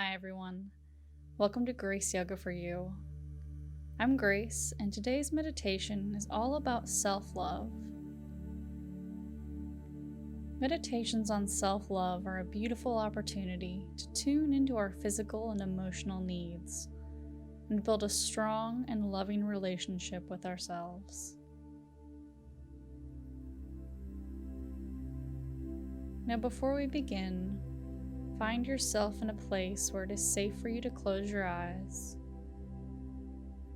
Hi everyone. Welcome to Grace Yoga for You. I'm Grace, and today's meditation is all about self-love. Meditations on self-love are a beautiful opportunity to tune into our physical and emotional needs and build a strong and loving relationship with ourselves. Now, before we begin, find yourself in a place where it is safe for you to close your eyes.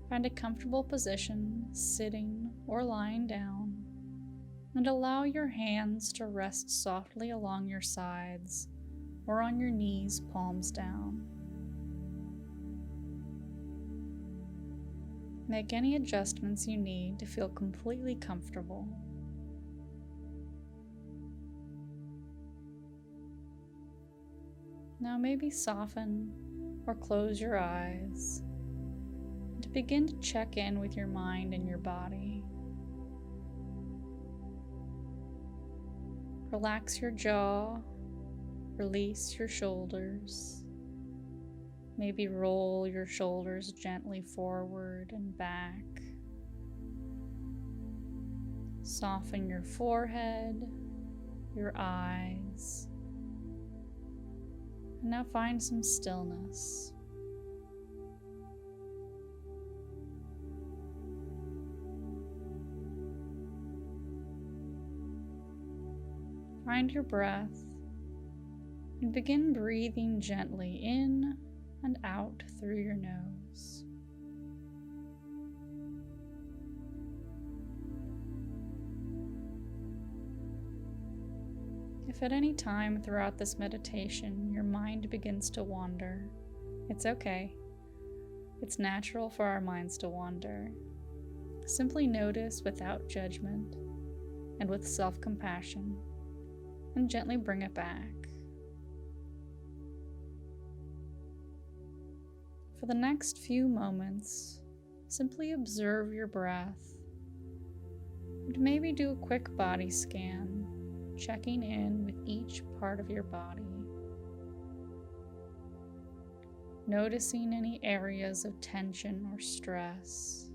Find a comfortable position, sitting or lying down, and allow your hands to rest softly along your sides or on your knees, palms down. Make any adjustments you need to feel completely comfortable. Now maybe soften or close your eyes and begin to check in with your mind and your body. Relax your jaw, release your shoulders. Maybe roll your shoulders gently forward and back. Soften your forehead, your eyes. And now find some stillness. Find your breath and begin breathing gently in and out through your nose. If at any time throughout this meditation your mind begins to wander, it's okay. It's natural for our minds to wander. Simply notice without judgment and with self-compassion, and gently bring it back. For the next few moments, simply observe your breath and maybe do a quick body scan, checking in with each part of your body. Noticing any areas of tension or stress.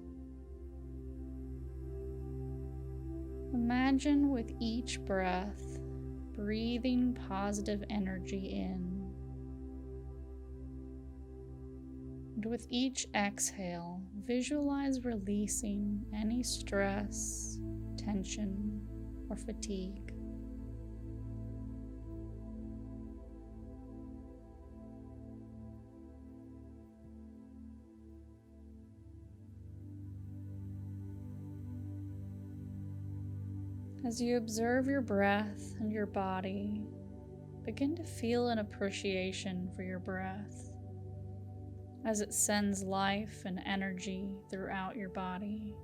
Imagine with each breath, breathing positive energy in. And with each exhale, visualize releasing any stress, tension, or fatigue. As you observe your breath and your body, begin to feel an appreciation for your breath as it sends life and energy throughout your body.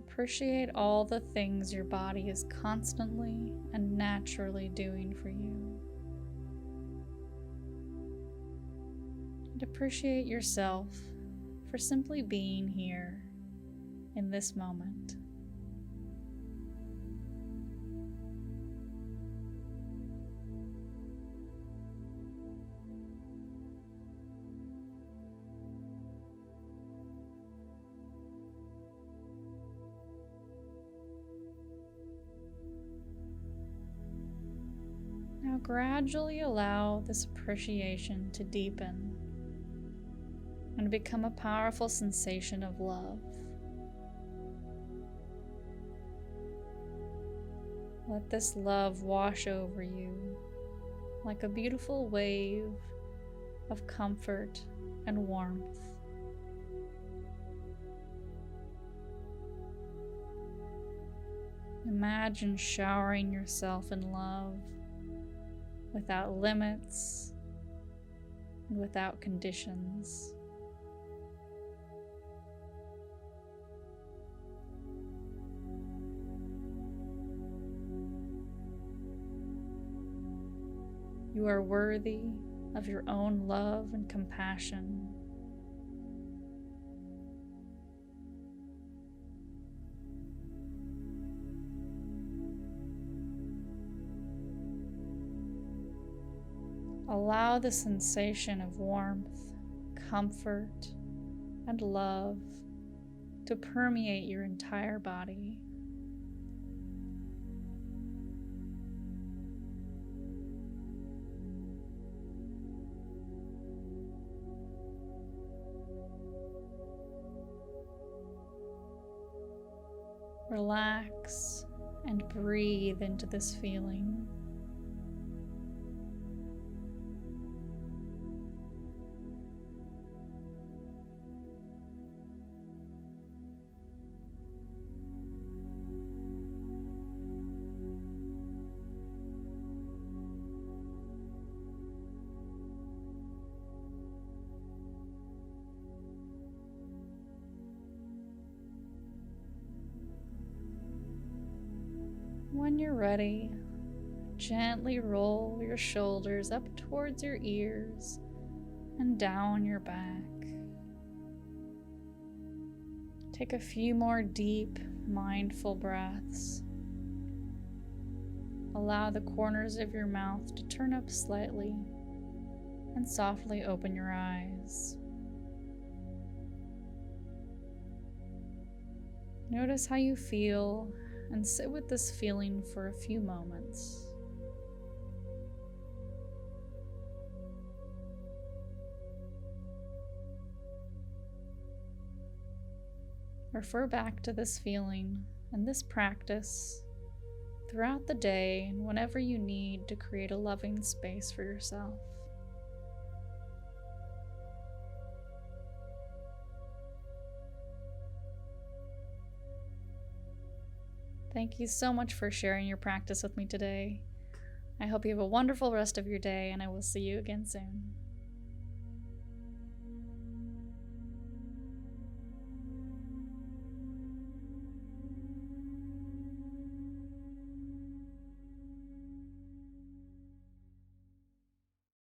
Appreciate all the things your body is constantly and naturally doing for you. And appreciate yourself for simply being here in this moment. Now gradually allow this appreciation to deepen and become a powerful sensation of love. Let this love wash over you like a beautiful wave of comfort and warmth. Imagine showering yourself in love without limits and without conditions. You are worthy of your own love and compassion. Allow the sensation of warmth, comfort, and love to permeate your entire body. Relax and breathe into this feeling. When you're ready, gently roll your shoulders up towards your ears and down your back. Take a few more deep, mindful breaths. Allow the corners of your mouth to turn up slightly and softly open your eyes. Notice how you feel and sit with this feeling for a few moments. Refer back to this feeling and this practice throughout the day and whenever you need to create a loving space for yourself. Thank you so much for sharing your practice with me today. I hope you have a wonderful rest of your day, and I will see you again soon.